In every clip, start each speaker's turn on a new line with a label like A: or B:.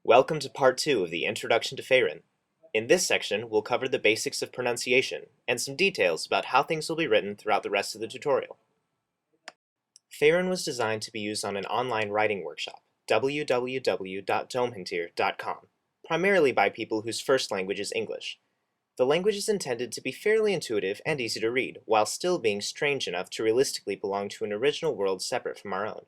A: Welcome to part 2 of the Introduction to Feayran. In this section, we'll cover the basics of pronunciation and some details about how things will be written throughout the rest of the tutorial. Feayran was designed to be used on an online writing workshop, www.domhintir.com, primarily by people whose first language is English. The language is intended to be fairly intuitive and easy to read, while still being strange enough to realistically belong to an original world separate from our own.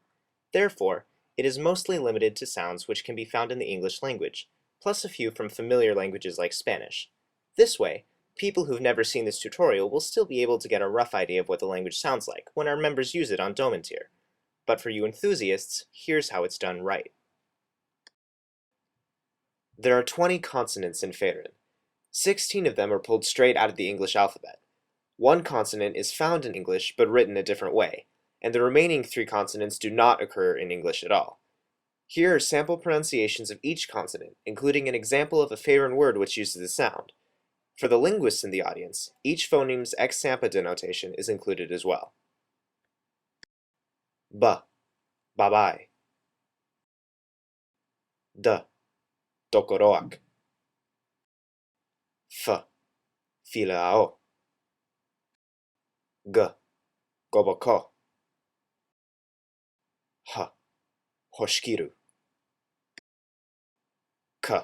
A: Therefore, it is mostly limited to sounds which can be found in the English language, plus a few from familiar languages like Spanish. This way, people who've never seen this tutorial will still be able to get a rough idea of what the language sounds like when our members use it on Domhintir. But for you enthusiasts, here's how it's done right. There are 20 consonants in Feayran. 16 of them are pulled straight out of the English alphabet. One consonant is found in English but written a different way, and the remaining 3 consonants do not occur in English at all. Here are sample pronunciations of each consonant, including an example of a Feayran word which uses the sound. For the linguists in the audience, each phoneme's ex-sampa denotation is included as well. B, babai. D, tokoroak. F, fileao. G, goboko. H, hoshkiru. K,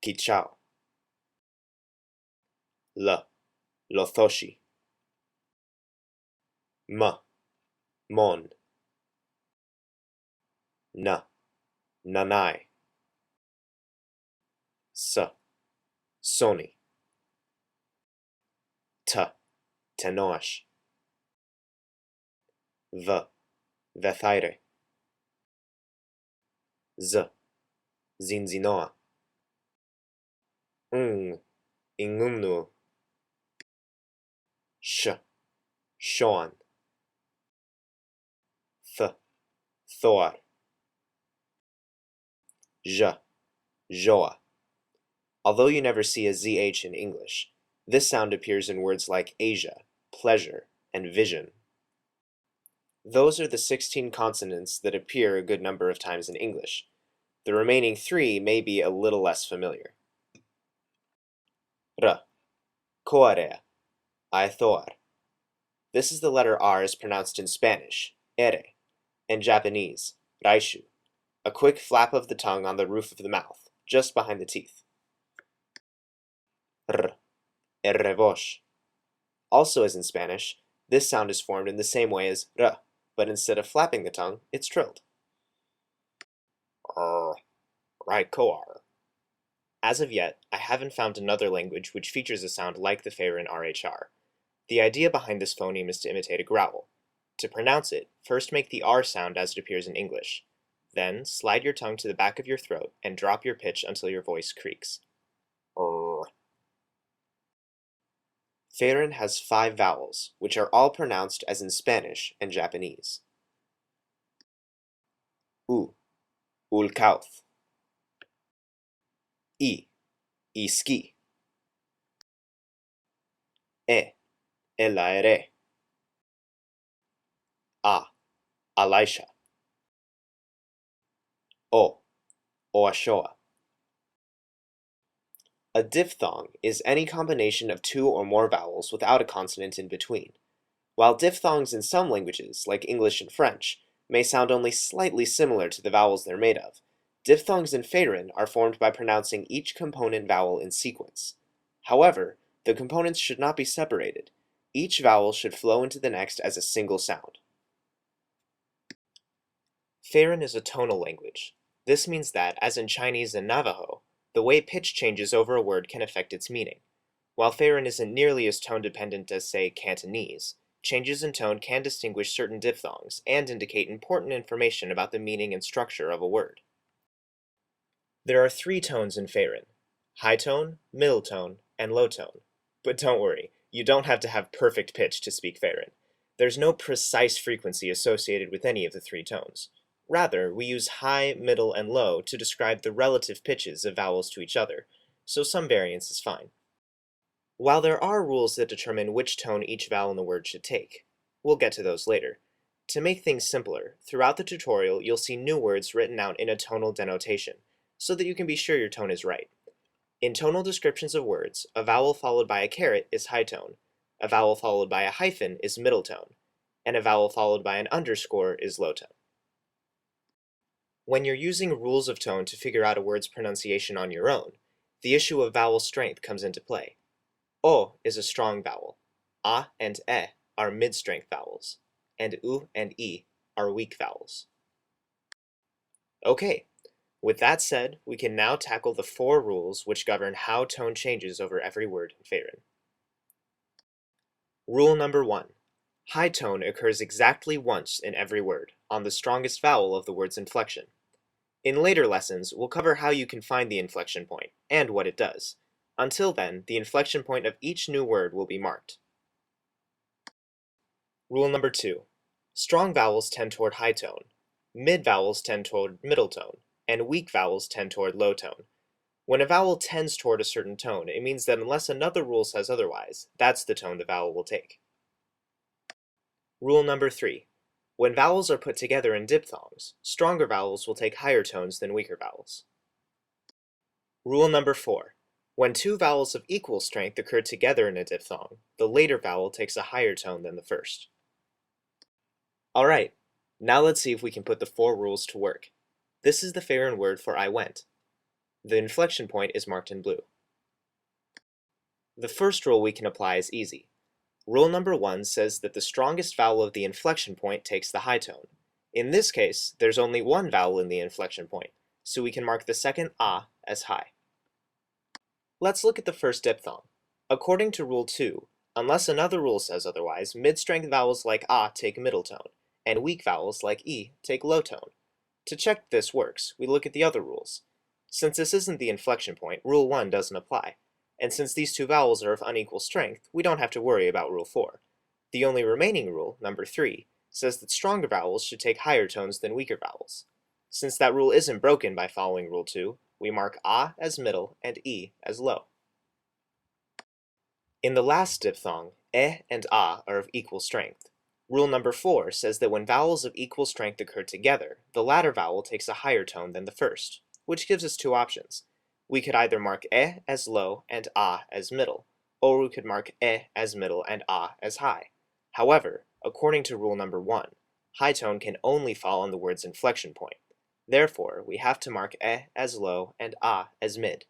A: kichao. L, lothoshi. M, mon. N, nanai. S, soni. T, tenoash. V, vethaire. Z, zinzinoa. Ingumnu. Sh, shoan. Th, thoar. J, joa. Although you never see a ZH in English, this sound appears in words like Asia, pleasure, and vision. Those are the 16 consonants that appear a good number of times in English. The remaining 3 may be a little less familiar. R, koarea, aethoar. This is the letter R as pronounced in Spanish, ere, and Japanese, raishu, a quick flap of the tongue on the roof of the mouth, just behind the teeth. R, errebosh. Also as in Spanish, this sound is formed in the same way as R, but instead of flapping the tongue, it's trilled. Raikoar. As of yet, I haven't found another language which features a sound like the Feayran RHR. The idea behind this phoneme is to imitate a growl. To pronounce it, first make the R sound as it appears in English. Then, slide your tongue to the back of your throat and drop your pitch until your voice creaks. Feayran has 5 vowels, which are all pronounced as in Spanish and Japanese. U, ulkauth. I, iski. Elaere. A, alaisha. O, oashoa. A diphthong is any combination of 2 or more vowels without a consonant in between. While diphthongs in some languages, like English and French, may sound only slightly similar to the vowels they're made of, diphthongs in Feayran are formed by pronouncing each component vowel in sequence. However, the components should not be separated. Each vowel should flow into the next as a single sound. Feayran is a tonal language. This means that, as in Chinese and Navajo, the way pitch changes over a word can affect its meaning. While Feayran isn't nearly as tone-dependent as, say, Cantonese, changes in tone can distinguish certain diphthongs and indicate important information about the meaning and structure of a word. There are 3 tones in Feayran: high tone, middle tone, and low tone. But don't worry, you don't have to have perfect pitch to speak Feayran. There's no precise frequency associated with any of the 3 tones. Rather, we use high, middle, and low to describe the relative pitches of vowels to each other, so some variance is fine. While there are rules that determine which tone each vowel in the word should take, we'll get to those later. To make things simpler, throughout the tutorial you'll see new words written out in a tonal denotation. so that you can be sure your tone is right. In tonal descriptions of words, a vowel followed by a caret is high tone, a vowel followed by a hyphen is middle tone, and a vowel followed by an underscore is low tone. When you're using rules of tone to figure out a word's pronunciation on your own, the issue of vowel strength comes into play. O is a strong vowel, A and E are mid-strength vowels, and U and I are weak vowels. Okay, with that said, we can now tackle the 4 rules which govern how tone changes over every word in Feayran. Rule number 1. High tone occurs exactly once in every word, on the strongest vowel of the word's inflection. In later lessons, we'll cover how you can find the inflection point, and what it does. Until then, the inflection point of each new word will be marked. Rule number 2. Strong vowels tend toward high tone, mid vowels tend toward middle tone, and weak vowels tend toward low tone. When a vowel tends toward a certain tone, it means that unless another rule says otherwise, that's the tone the vowel will take. Rule number 3. When vowels are put together in diphthongs, stronger vowels will take higher tones than weaker vowels. Rule number 4. When 2 vowels of equal strength occur together in a diphthong, the later vowel takes a higher tone than the first. Alright, now let's see if we can put the 4 rules to work. This is the Feayran word for I went. The inflection point is marked in blue. The first rule we can apply is easy. Rule number 1 says that the strongest vowel of the inflection point takes the high tone. In this case, there's only one vowel in the inflection point, so we can mark the second A as high. Let's look at the first diphthong. According to Rule 2, unless another rule says otherwise, mid-strength vowels like A take middle tone, and weak vowels like I take low tone. To check this works, we look at the other rules. Since this isn't the inflection point, Rule 1 doesn't apply. And since these 2 vowels are of unequal strength, we don't have to worry about Rule 4. The only remaining rule, number 3, says that stronger vowels should take higher tones than weaker vowels. Since that rule isn't broken by following Rule 2, we mark A as middle and I as low. In the last diphthong, E and A are of equal strength. Rule number 4 says that when vowels of equal strength occur together, the latter vowel takes a higher tone than the first, which gives us 2 options. We could either mark E as low and A as middle, or we could mark E as middle and A as high. However, according to rule number 1, high tone can only fall on the word's inflection point. Therefore, we have to mark E as low and A as mid.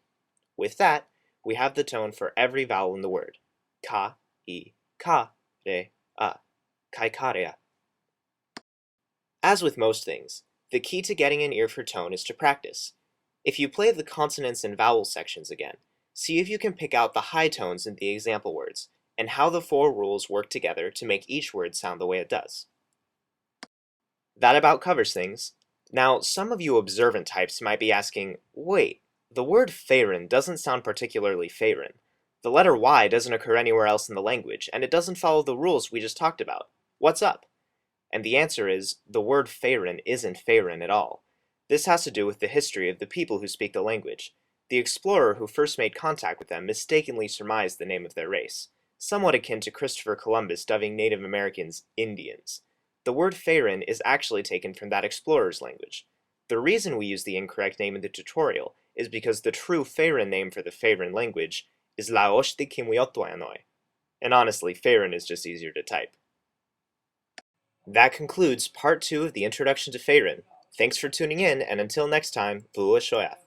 A: With that, we have the tone for every vowel in the word. Ka, I, ka, re, a, kaikarea. As with most things, the key to getting an ear for tone is to practice. If you play the consonants and vowel sections again, see if you can pick out the high tones in the example words, and how the 4 rules work together to make each word sound the way it does. That about covers things. Now, some of you observant types might be asking, wait, the word Feayran doesn't sound particularly Feayran. The letter Y doesn't occur anywhere else in the language, and it doesn't follow the rules we just talked about. What's up? And the answer is, the word Feayran isn't Feayran at all. This has to do with the history of the people who speak the language. The explorer who first made contact with them mistakenly surmised the name of their race, somewhat akin to Christopher Columbus dubbing Native Americans Indians. The word Feayran is actually taken from that explorer's language. The reason we use the incorrect name in the tutorial is because the true Feayran name for the Feayran language is Laoshti Kimwiotwayanoi. And honestly, Feayran is just easier to type. That concludes part 2 of the Introduction to Feayran. Thanks for tuning in, and until next time, Vua Shoyath.